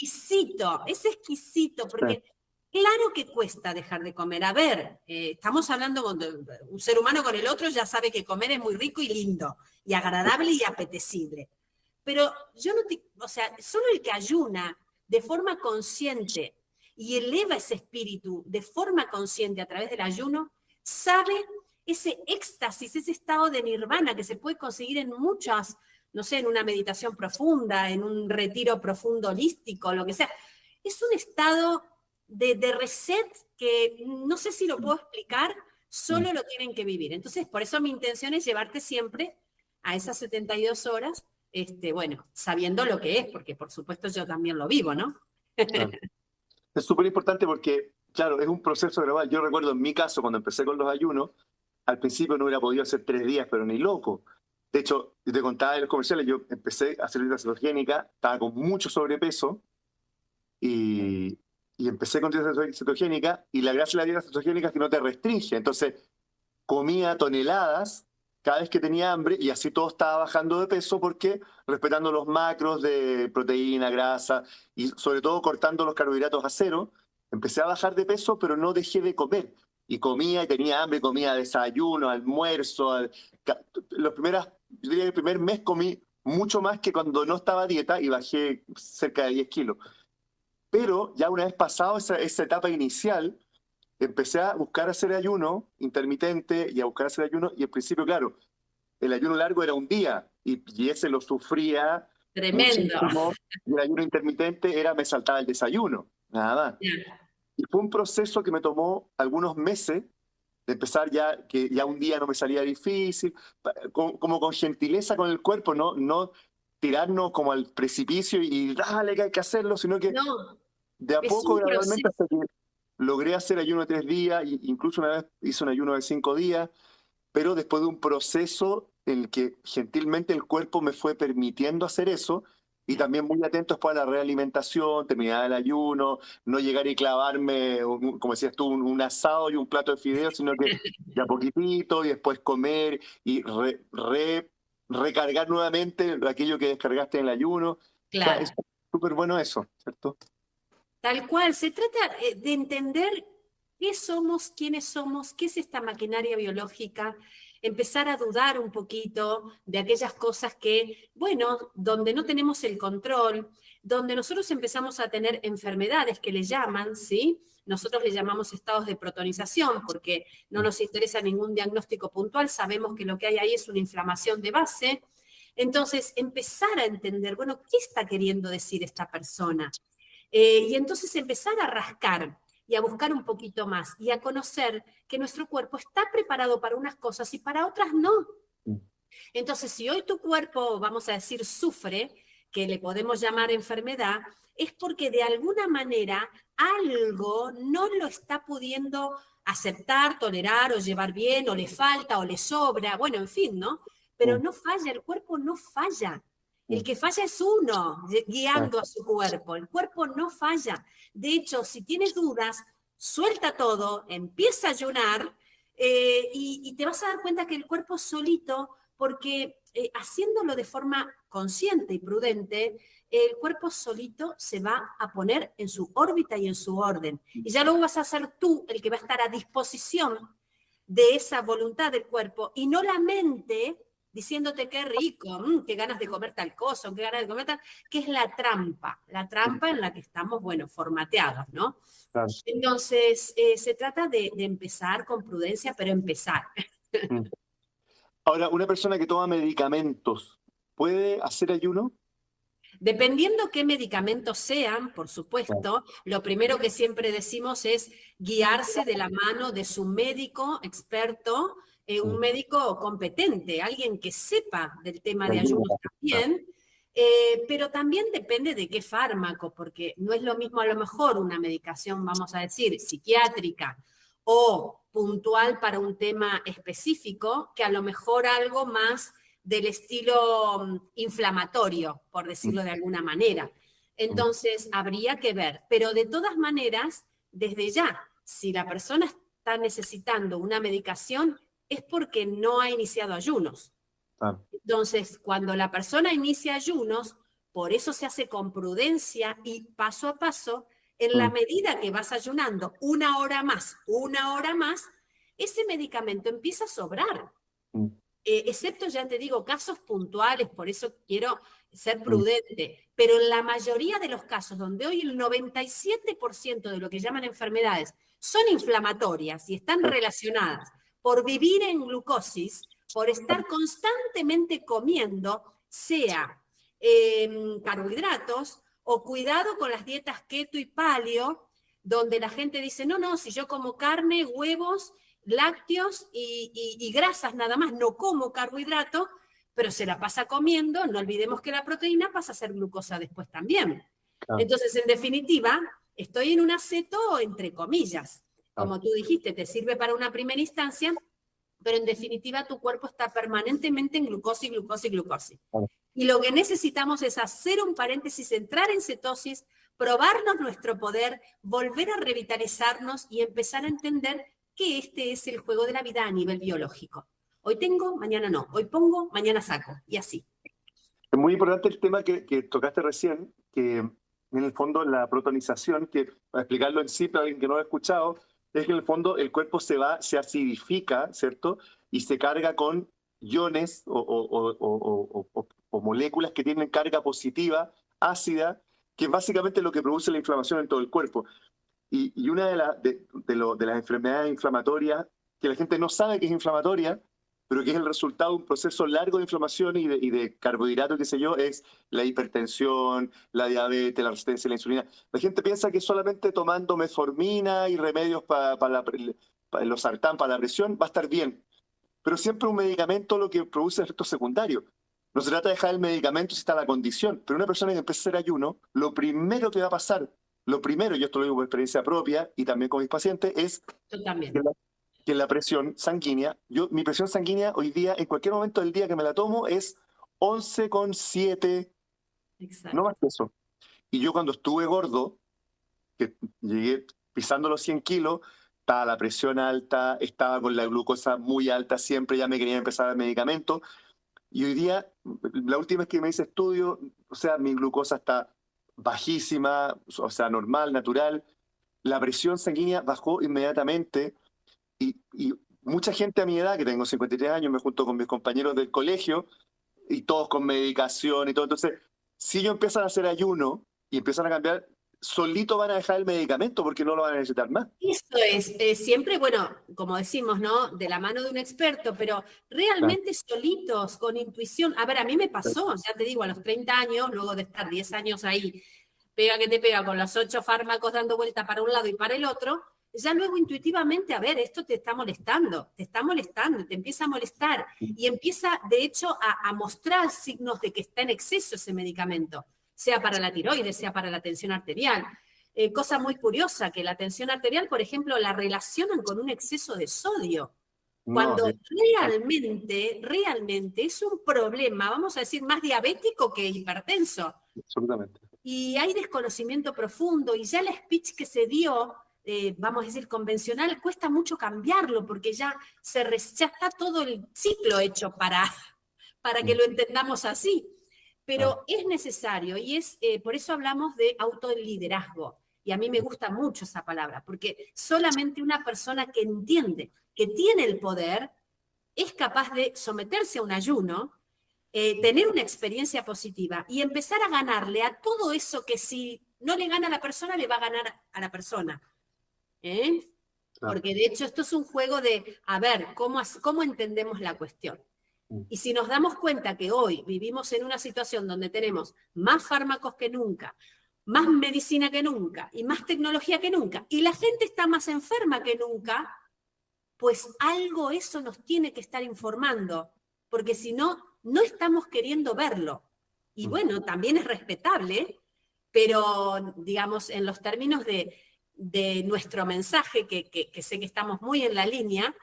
exquisito, porque claro que cuesta dejar de comer. A ver, estamos hablando con un ser humano con el otro, ya sabe que comer es muy rico y lindo, y agradable y apetecible. Pero solo el que ayuna de forma consciente y eleva ese espíritu de forma consciente a través del ayuno, sabe ese éxtasis, ese estado de nirvana que se puede conseguir en muchas, no sé, en una meditación profunda, en un retiro profundo holístico, lo que sea. Es un estado de reset que no sé si lo puedo explicar, solo lo tienen que vivir. Entonces, por eso mi intención es llevarte siempre a esas 72 horas, sabiendo lo que es, porque por supuesto yo también lo vivo, ¿no? Claro. Es súper importante porque, claro, es un proceso gradual. Yo recuerdo en mi caso, cuando empecé con los ayunos, al principio no hubiera podido hacer 3 días, pero ni loco. De hecho, yo te contaba en los comerciales, yo empecé a hacer dieta cetogénica, estaba con mucho sobrepeso y, y empecé con dieta cetogénica, y la gracia de la dieta cetogénica es que no te restringe. Entonces, comía toneladas cada vez que tenía hambre y así todo estaba bajando de peso porque respetando los macros de proteína, grasa y sobre todo cortando los carbohidratos a cero, empecé a bajar de peso, pero no dejé de comer. Y comía y tenía hambre, comía desayuno, almuerzo. Yo diría que el primer mes comí mucho más que cuando no estaba a dieta y bajé cerca de 10 kilos. Pero ya una vez pasado esa etapa inicial, empecé a buscar hacer ayuno intermitente y a buscar hacer ayuno, y al principio, claro, el ayuno largo era un día y ese lo sufría Tremendo. muchísimo, y el ayuno intermitente era me saltaba el desayuno, nada más. Y fue un proceso que me tomó algunos meses de empezar ya, que ya un día no me salía difícil, como con gentileza con el cuerpo, no tirarnos como al precipicio y dale que hay que hacerlo, sino que No, de a es poco, un gradualmente, proceso. hasta que logré hacer ayuno de 3 días, e incluso una vez hice un ayuno de 5 días, pero después de un proceso en el que gentilmente el cuerpo me fue permitiendo hacer eso, y también muy atentos para la realimentación, terminar el ayuno, no llegar y clavarme, como decías tú, un asado y un plato de fideos, sino que de a poquitito y después comer y recargar nuevamente aquello que descargaste en el ayuno. O sea, Claro. es súper bueno eso, ¿cierto? Tal cual, se trata de entender qué somos, quiénes somos, qué es esta maquinaria biológica, empezar a dudar un poquito de aquellas cosas que, bueno, donde no tenemos el control, donde nosotros empezamos a tener enfermedades que le llaman, ¿sí? Nosotros le llamamos estados de protonización porque no nos interesa ningún diagnóstico puntual, sabemos que lo que hay ahí es una inflamación de base. Entonces, empezar a entender, bueno, ¿qué está queriendo decir esta persona? Y entonces empezar a rascar y a buscar un poquito más y a conocer que nuestro cuerpo está preparado para unas cosas y para otras no. Entonces, si hoy tu cuerpo, vamos a decir, sufre, que le podemos llamar enfermedad, es porque de alguna manera algo no lo está pudiendo aceptar, tolerar o llevar bien, o le falta o le sobra, bueno, en fin, ¿no? Pero no falla, el cuerpo no falla. El que falla es uno, guiando a su cuerpo. El cuerpo no falla. De hecho, si tienes dudas, suelta todo, empieza a ayunar y te vas a dar cuenta que el cuerpo solito, porque haciéndolo de forma consciente y prudente, el cuerpo solito se va a poner en su órbita y en su orden. Y ya luego vas a ser tú el que va a estar a disposición de esa voluntad del cuerpo y no la mente diciéndote qué rico, qué ganas de comer tal cosa, qué ganas de comer tal, que es la trampa en la que estamos, bueno, formateados, ¿no? Claro. Entonces, se trata de empezar con prudencia, pero empezar. Ahora, una persona que toma medicamentos, ¿puede hacer ayuno? Dependiendo qué medicamentos sean, por supuesto, lo primero que siempre decimos es guiarse de la mano de su médico experto, un médico competente, alguien que sepa del tema de ayunos también, pero también depende de qué fármaco, porque no es lo mismo a lo mejor una medicación, vamos a decir, psiquiátrica o puntual para un tema específico, que a lo mejor algo más del estilo inflamatorio, por decirlo de alguna manera. Entonces, habría que ver. Pero de todas maneras, desde ya, si la persona está necesitando una medicación, es porque no ha iniciado ayunos. Entonces, cuando la persona inicia ayunos, por eso se hace con prudencia y paso a paso, en la medida que vas ayunando una hora más, ese medicamento empieza a sobrar. Excepto, ya te digo, casos puntuales, por eso quiero ser prudente, pero en la mayoría de los casos donde hoy el 97% de lo que llaman enfermedades son inflamatorias y están relacionadas por vivir en glucosis, por estar constantemente comiendo, sea carbohidratos o cuidado con las dietas keto y paleo, donde la gente dice, no, si yo como carne, huevos, lácteos y grasas nada más, no como carbohidratos, pero se la pasa comiendo, no olvidemos que la proteína pasa a ser glucosa después también. Claro. Entonces, en definitiva, estoy en un aceto entre comillas. Como tú dijiste, te sirve para una primera instancia, pero en definitiva tu cuerpo está permanentemente en glucosis. Claro. Y lo que necesitamos es hacer un paréntesis, entrar en cetosis, probarnos nuestro poder, volver a revitalizarnos y empezar a entender que este es el juego de la vida a nivel biológico. Hoy tengo, mañana no. Hoy pongo, mañana saco. Y así. Es muy importante el tema que tocaste recién, que en el fondo la protonización, que para explicarlo en sí para alguien que no lo ha escuchado, es que en el fondo el cuerpo se acidifica, ¿cierto? Y se carga con iones o moléculas que tienen carga positiva, ácida, que es básicamente lo que produce la inflamación en todo el cuerpo. Y una de las enfermedades inflamatorias, que la gente no sabe que es inflamatoria, pero que es el resultado de un proceso largo de inflamación y de carbohidratos, qué sé yo, es la hipertensión, la diabetes, la resistencia a la insulina. La gente piensa que solamente tomando metformina y remedios para los sartán, para la presión, va a estar bien. Pero siempre un medicamento lo que produce efectos secundarios. No se trata de dejar el medicamento si está la condición, pero una persona que empieza a hacer ayuno, lo primero que va a pasar, y esto lo digo por experiencia propia y también con mis pacientes, es que la presión sanguínea, mi presión sanguínea hoy día, en cualquier momento del día que me la tomo, es 11,7, no más que eso. Y yo cuando estuve gordo, que llegué pisando los 100 kilos, estaba la presión alta, estaba con la glucosa muy alta siempre, ya me quería empezar el medicamento. Y hoy día, la última vez que me hice estudio, o sea, mi glucosa está bajísima, o sea, normal, natural. La presión sanguínea bajó inmediatamente y mucha gente a mi edad, que tengo 53 años, me junto con mis compañeros del colegio, y todos con medicación y todo. Entonces, si ellos empiezan a hacer ayuno y empiezan a cambiar, solito van a dejar el medicamento porque no lo van a necesitar más. Esto es siempre, bueno, como decimos, ¿no? De la mano de un experto, pero realmente solitos, con intuición. A ver, a mí me pasó, ya te digo, a los 30 años, luego de estar 10 años ahí, pega que te pega, con los 8 fármacos dando vuelta para un lado y para el otro, ya luego intuitivamente, a ver, esto te está molestando, te empieza a molestar y empieza, de hecho, a mostrar signos de que está en exceso ese medicamento, sea para la tiroides, sea para la tensión arterial. Cosa muy curiosa, que la tensión arterial, por ejemplo, la relacionan con un exceso de sodio, cuando realmente es un problema, vamos a decir, más diabético que hipertenso. Absolutamente. Y hay desconocimiento profundo, y ya el speech que se dio, vamos a decir, convencional, cuesta mucho cambiarlo, porque ya está todo el ciclo hecho para que lo entendamos así. Pero es necesario, y por eso hablamos de autoliderazgo. Y a mí me gusta mucho esa palabra, porque solamente una persona que entiende que tiene el poder es capaz de someterse a un ayuno, tener una experiencia positiva y empezar a ganarle a todo eso que si no le gana a la persona, le va a ganar a la persona. Porque de hecho esto es un juego de, a ver, ¿cómo entendemos la cuestión? Y si nos damos cuenta que hoy vivimos en una situación donde tenemos más fármacos que nunca, más medicina que nunca y más tecnología que nunca, y la gente está más enferma que nunca, pues algo eso nos tiene que estar informando, porque si no, no estamos queriendo verlo. Y bueno, también es respetable, pero digamos, en los términos de nuestro mensaje, que sé que estamos muy en la línea,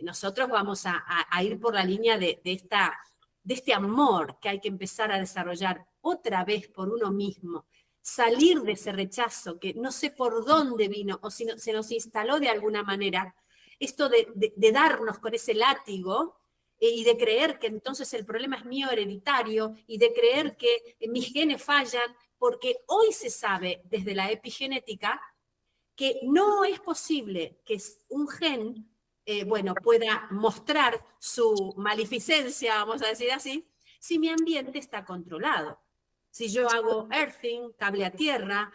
nosotros vamos a ir por la línea de este amor que hay que empezar a desarrollar otra vez por uno mismo, salir de ese rechazo que no sé por dónde vino o si se nos instaló de alguna manera, esto de darnos con ese látigo y de creer que entonces el problema es mío hereditario y de creer que mis genes fallan, porque hoy se sabe desde la epigenética que no es posible que un gen pueda mostrar su maleficencia, vamos a decir así, si mi ambiente está controlado. Si yo hago earthing, cable a tierra,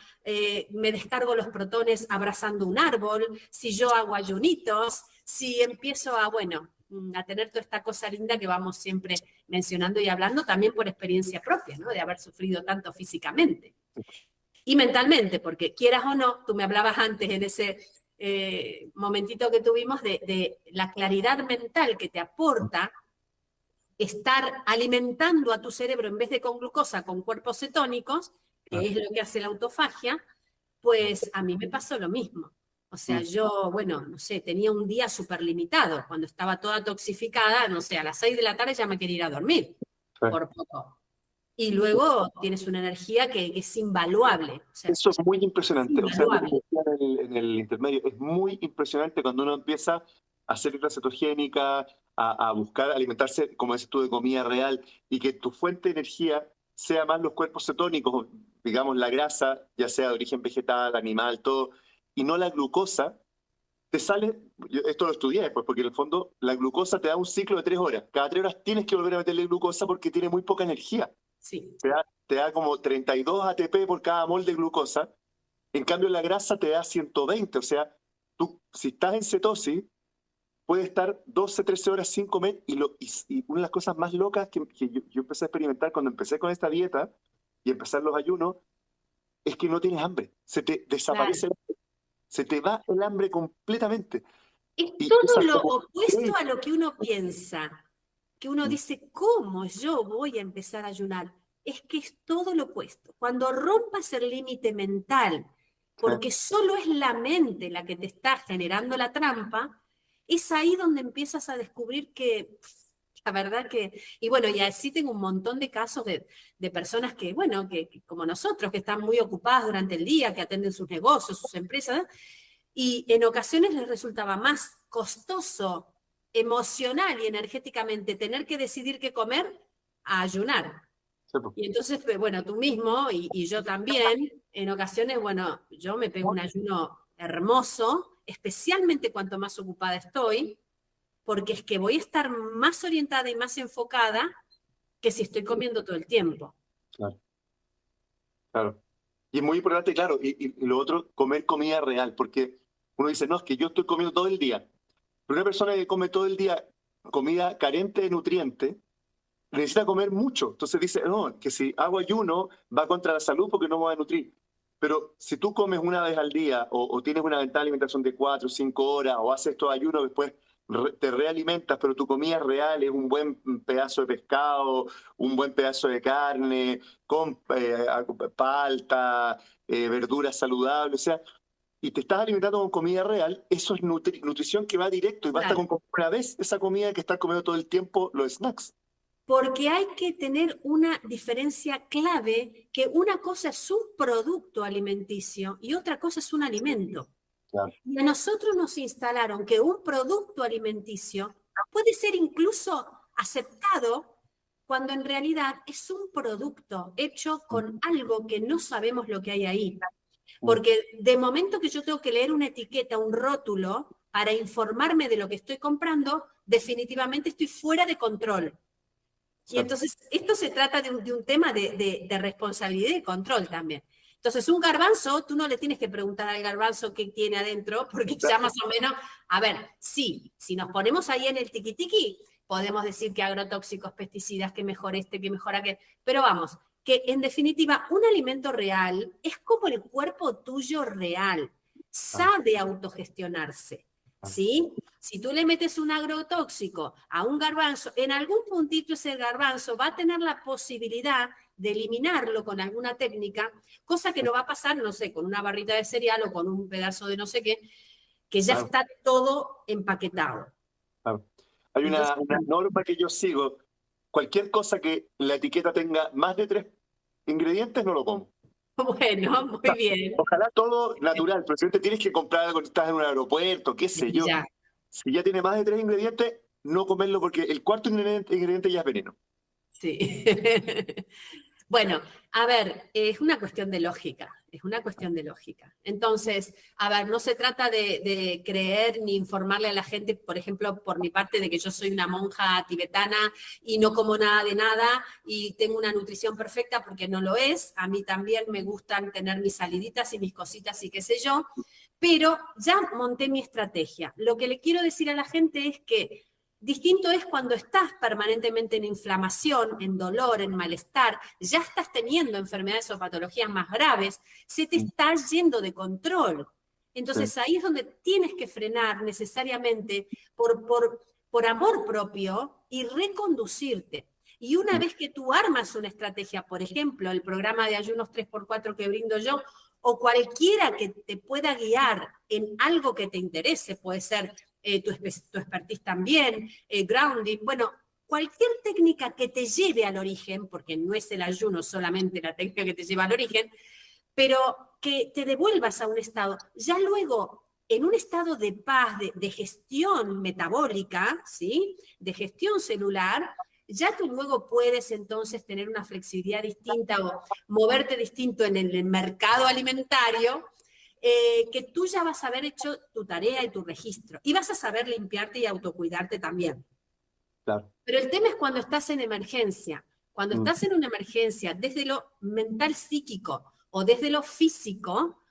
me descargo los protones abrazando un árbol, si yo hago ayunitos, si empiezo a tener toda esta cosa linda que vamos siempre mencionando y hablando también por experiencia propia, ¿no? De haber sufrido tanto físicamente. Y mentalmente, porque quieras o no, tú me hablabas antes en ese momentito que tuvimos de la claridad mental que te aporta estar alimentando a tu cerebro en vez de con glucosa, con cuerpos cetónicos, que es lo que hace la autofagia, pues a mí me pasó lo mismo. O sea, yo, no sé, tenía un día súper limitado. Cuando estaba toda toxificada, no sé, a las 6 de la tarde ya me quería ir a dormir, por poco. Y luego tienes una energía que es invaluable. O sea, eso es muy impresionante. Es invaluable. O sea, en el intermedio, es muy impresionante cuando uno empieza a hacer dieta cetogénica, a buscar alimentarse, como dices tú, de comida real, y que tu fuente de energía sea más los cuerpos cetónicos, digamos la grasa, ya sea de origen vegetal, animal, todo, y no la glucosa, te sale, esto lo estudié después, porque en el fondo la glucosa te da un ciclo de 3 horas. Cada 3 horas tienes que volver a meterle glucosa porque tiene muy poca energía. Sí. Te da como 32 ATP por cada mol de glucosa. En cambio, la grasa te da 120. O sea, tú, si estás en cetosis, puedes estar 12, 13 horas sin comer. Y una de las cosas más locas que yo empecé a experimentar cuando empecé con esta dieta y empezar los ayunos, es que no tienes hambre. Se te desaparece, se te va el hambre completamente. Es todo lo opuesto a lo que uno piensa. Que uno dice, ¿cómo yo voy a empezar a ayunar? Es que es todo lo opuesto. Cuando rompas el límite mental, porque solo es la mente la que te está generando la trampa, es ahí donde empiezas a descubrir que, la verdad que, y así tengo un montón de casos de personas que como nosotros, que están muy ocupadas durante el día, que atenden sus negocios, sus empresas, y en ocasiones les resultaba más costoso emocional y energéticamente tener que decidir qué comer a ayunar. Y entonces, tú mismo y yo también, en ocasiones, yo me pego un ayuno hermoso especialmente cuanto más ocupada estoy, porque es que voy a estar más orientada y más enfocada que si estoy comiendo todo el tiempo. Claro, claro. Y es muy importante, claro, y lo otro, comer comida real, porque uno dice, no, es que yo estoy comiendo todo el día. Pero una persona que come todo el día comida carente de nutrientes, necesita comer mucho. Entonces dice, no, que si hago ayuno va contra la salud porque no me voy a nutrir. Pero si tú comes una vez al día o tienes una ventana de alimentación de 4 o 5 horas o haces estos ayunos, después te realimentas, pero tu comida real es un buen pedazo de pescado, un buen pedazo de carne, con palta, verduras saludables, o sea, y te estás alimentando con comida real, eso es nutrición que va directo y basta Claro. con comer una vez esa comida que estás comiendo todo el tiempo, los snacks. Porque hay que tener una diferencia clave, que una cosa es un producto alimenticio y otra cosa es un alimento. Claro. Y a nosotros nos instalaron que un producto alimenticio puede ser incluso aceptado cuando en realidad es un producto hecho con algo que no sabemos lo que hay ahí. Porque de momento que yo tengo que leer una etiqueta, un rótulo, para informarme de lo que estoy comprando, definitivamente estoy fuera de control. Y entonces, esto se trata de un tema de responsabilidad y de control también. Entonces, un garbanzo, tú no le tienes que preguntar al garbanzo qué tiene adentro, porque ya más o menos, a ver, sí, si nos ponemos ahí en el tiquitiqui, podemos decir que agrotóxicos, pesticidas, que mejor este, que mejor aquel, pero vamos, que en definitiva, un alimento real es como el cuerpo tuyo real, sabe autogestionarse, ¿sí? Si tú le metes un agrotóxico a un garbanzo, en algún puntito ese garbanzo va a tener la posibilidad de eliminarlo con alguna técnica, cosa que no va a pasar, no sé, con una barrita de cereal o con un pedazo de no sé qué, que ya está todo empaquetado. Claro. Hay una norma que yo sigo. Cualquier cosa que la etiqueta tenga más de 3 ingredientes, no lo como. Bueno, muy bien. Ojalá todo natural, pero si te tienes que comprar algo, estás en un aeropuerto, qué sé yo. Ya. Si ya tiene más de 3 ingredientes, no comerlo porque el cuarto ingrediente ya es veneno. Sí. Bueno, a ver, es una cuestión de lógica, es una cuestión de lógica. Entonces, a ver, no se trata de creer ni informarle a la gente, por ejemplo, por mi parte, de que yo soy una monja tibetana y no como nada de nada y tengo una nutrición perfecta, porque no lo es. A mí también me gustan tener mis saliditas y mis cositas y qué sé yo, pero ya monté mi estrategia. Lo que le quiero decir a la gente es que distinto es cuando estás permanentemente en inflamación, en dolor, en malestar, ya estás teniendo enfermedades o patologías más graves, se te está yendo de control. Entonces ahí es donde tienes que frenar necesariamente por amor propio y reconducirte. Y una vez que tú armas una estrategia, por ejemplo, el programa de ayunos 3x4 que brindo yo, o cualquiera que te pueda guiar en algo que te interese, puede ser tu expertise también, grounding, bueno, cualquier técnica que te lleve al origen, porque no es el ayuno solamente la técnica que te lleva al origen, pero que te devuelvas a un estado, ya luego, en un estado de paz, de gestión metabólica, ¿sí? De gestión celular, ya tú luego puedes entonces tener una flexibilidad distinta o moverte distinto en el mercado alimentario, que tú ya vas a haber hecho tu tarea y tu registro. Y vas a saber limpiarte y autocuidarte también. Claro. Pero el tema es cuando estás en emergencia. Cuando estás en una emergencia, desde lo mental psíquico o desde lo físico,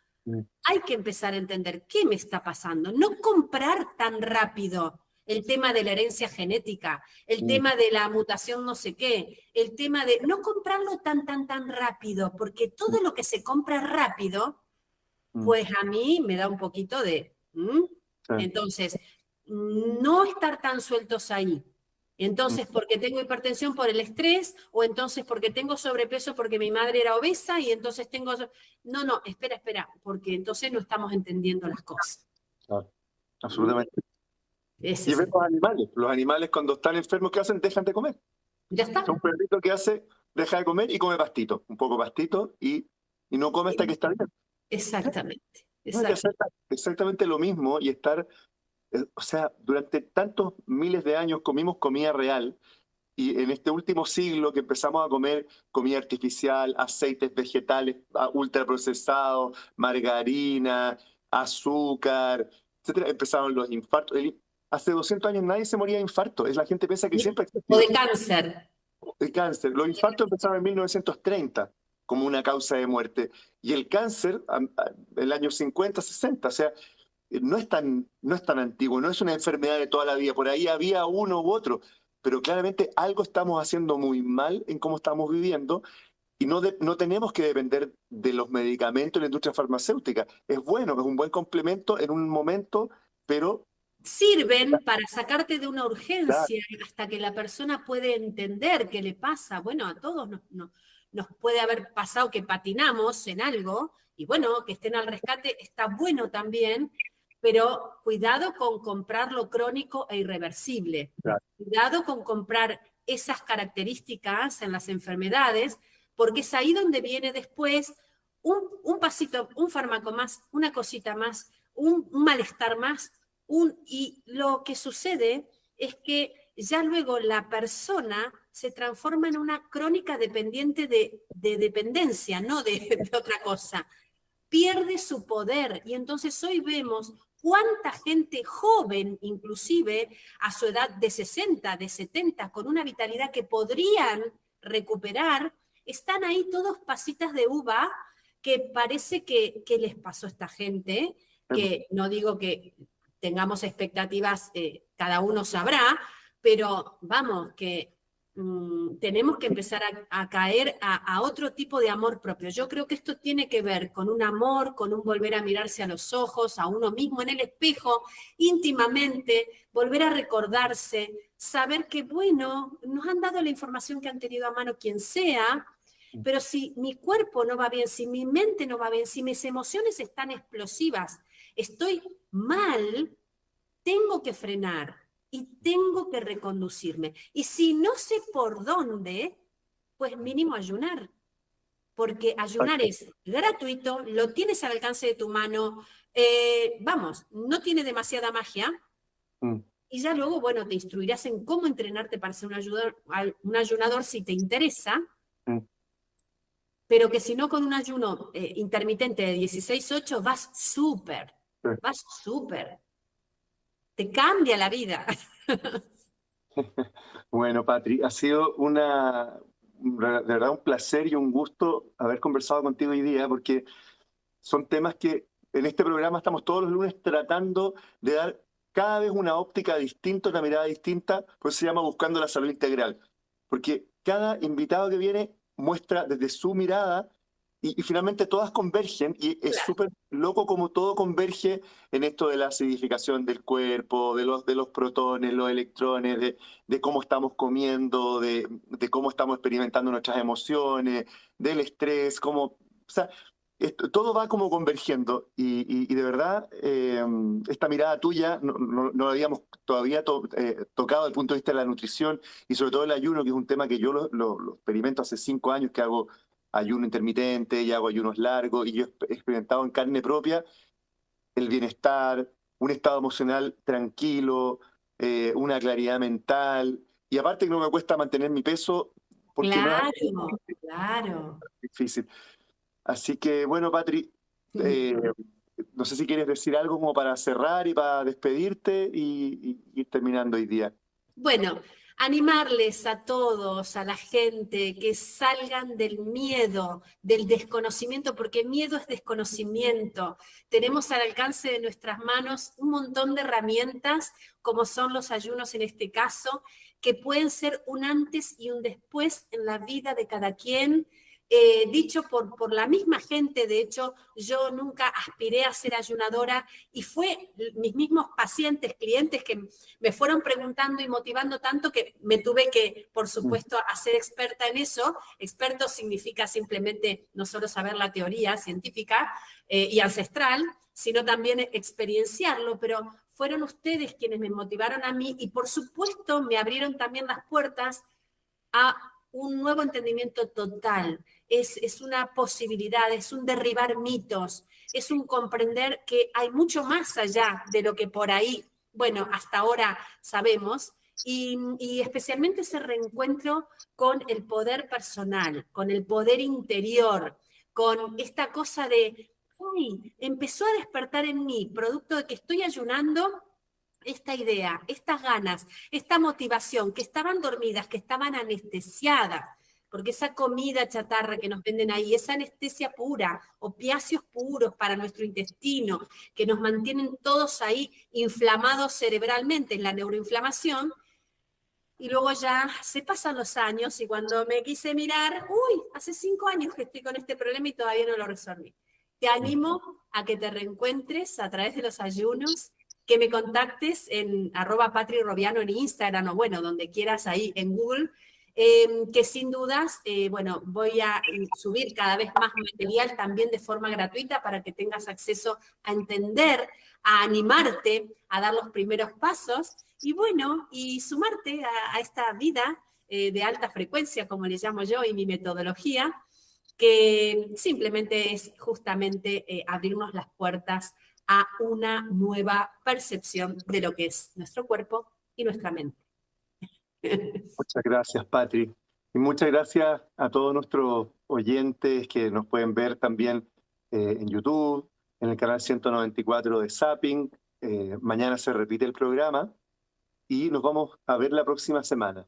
hay que empezar a entender qué me está pasando. No comprar tan rápido el tema de la herencia genética, el tema de la mutación no sé qué, el tema de no comprarlo tan rápido, porque todo lo que se compra rápido, pues a mí me da un poquito de... Entonces, no estar tan sueltos ahí. Entonces, porque tengo hipertensión por el estrés, o entonces porque tengo sobrepeso porque mi madre era obesa, y entonces tengo... No, espera, porque entonces no estamos entendiendo las cosas. Claro, absolutamente. Ese Y es ven los animales cuando están enfermos, ¿qué hacen? Dejan de comer. Ya está. Es un perrito que hace, deja de comer y come pastito, un poco pastito, y no come hasta que está bien. Exactamente. No, hay que hacer exactamente lo mismo y estar, o sea, durante tantos miles de años comimos comida real, y en este último siglo que empezamos a comer comida artificial, aceites vegetales ultraprocesados, margarina, azúcar, etcétera, empezaron los infartos. Hace 200 años nadie se moría de infarto. La gente piensa que siempre O existió de cáncer. el cáncer. Los infartos empezaron en 1930 como una causa de muerte. Y el cáncer, el año 50, 60. O sea, no es tan antiguo, no es una enfermedad de toda la vida. Por ahí había uno u otro. Pero claramente algo estamos haciendo muy mal en cómo estamos viviendo. Y no tenemos que depender de los medicamentos de la industria farmacéutica. Es bueno, es un buen complemento en un momento, pero Sirven para sacarte de una claro, urgencia hasta que la persona puede entender qué le pasa. Bueno, a todos nos puede haber pasado que patinamos en algo y bueno, que estén al rescate está bueno también, pero cuidado con comprar lo crónico e irreversible. claro. Cuidado con comprar esas características en las enfermedades, porque es ahí donde viene después un pasito, un fármaco más, una cosita más, un malestar más. Y lo que sucede es que ya luego la persona se transforma en una crónica dependiente de dependencia, no de otra cosa. Pierde su poder y entonces hoy vemos cuánta gente joven, inclusive a su edad de 60, de 70, con una vitalidad que podrían recuperar, están ahí todos pasitas de uva que parece que les pasó a esta gente, que no digo que tengamos expectativas, cada uno sabrá, pero vamos, que tenemos que empezar a caer a otro tipo de amor propio. Yo creo que esto tiene que ver con un amor, con un volver a mirarse a los ojos, a uno mismo en el espejo, íntimamente, volver a recordarse, saber que, bueno, nos han dado la información que han tenido a mano quien sea, pero si mi cuerpo no va bien, si mi mente no va bien, si mis emociones están explosivas, estoy mal, tengo que frenar y tengo que reconducirme. Y si no sé por dónde, pues mínimo ayunar, porque ayunar es gratuito, lo tienes al alcance de tu mano, vamos, no tiene demasiada magia. Mm. Y ya luego, bueno, te instruirás en cómo entrenarte para ser un ayunador si te interesa, Mm. pero que si no con un ayuno intermitente de 16-8 vas súper, Sí. vas súper. Te cambia la vida. Bueno, Patri, ha sido de verdad un placer y un gusto haber conversado contigo hoy día, porque son temas que en este programa estamos todos los lunes tratando de dar cada vez una óptica distinta, una mirada distinta, por eso se llama Buscando la Salud Integral, porque cada invitado que viene muestra desde su mirada y finalmente todas convergen y es súper loco como todo converge en esto de la acidificación del cuerpo, de los protones, los electrones, de cómo estamos comiendo, de cómo estamos experimentando nuestras emociones, del estrés, o sea, todo va como convergiendo y de verdad esta mirada tuya no la habíamos todavía tocado desde el punto de vista de la nutrición y sobre todo el ayuno, que es un tema que yo lo experimento hace 5 años que hago ayuno intermitente y hago ayunos largos y yo he experimentado en carne propia el bienestar, un estado emocional tranquilo, una claridad mental y aparte que no me cuesta mantener mi peso porque no Claro, es claro. difícil. Así que, bueno, Patri, no sé si quieres decir algo como para cerrar y para despedirte y ir terminando hoy día. Bueno, animarles a todos, a la gente, que salgan del miedo, del desconocimiento, porque miedo es desconocimiento. Tenemos al alcance de nuestras manos un montón de herramientas, como son los ayunos en este caso, que pueden ser un antes y un después en la vida de cada quien. Dicho por la misma gente, de hecho, yo nunca aspiré a ser ayunadora y fue mis mismos pacientes, clientes que me fueron preguntando y motivando tanto que me tuve que, por supuesto, hacer experta en eso. Experto significa simplemente no solo saber la teoría científica y ancestral, sino también experienciarlo, pero fueron ustedes quienes me motivaron a mí y, por supuesto, me abrieron también las puertas a un nuevo entendimiento total. Es una posibilidad, es un derribar mitos, es un comprender que hay mucho más allá de lo que por ahí, bueno, hasta ahora sabemos, y especialmente ese reencuentro con el poder personal, con el poder interior, con esta cosa de uy, empezó a despertar en mí, producto de que estoy ayunando, esta idea, estas ganas, esta motivación, que estaban dormidas, que estaban anestesiadas, porque esa comida chatarra que nos venden ahí, esa anestesia pura, opiáceos puros para nuestro intestino, que nos mantienen todos ahí inflamados cerebralmente en la neuroinflamación, y luego ya se pasan los años y cuando me quise mirar, uy, hace 5 años que estoy con este problema y todavía no lo resolví. Te animo a que te reencuentres a través de los ayunos, que me contactes en @patrirobiano en Instagram o bueno, donde quieras ahí en Google, que sin dudas, bueno, voy a subir cada vez más material también de forma gratuita para que tengas acceso a entender, a animarte, a dar los primeros pasos y bueno, y sumarte a esta vida de alta frecuencia, como le llamo yo, y mi metodología, que simplemente es justamente abrirnos las puertas a una nueva percepción de lo que es nuestro cuerpo y nuestra mente. Muchas gracias, Patri. Y muchas gracias a todos nuestros oyentes que nos pueden ver también en YouTube, en el canal 194 de Zapping. Mañana se repite el programa y nos vamos a ver la próxima semana.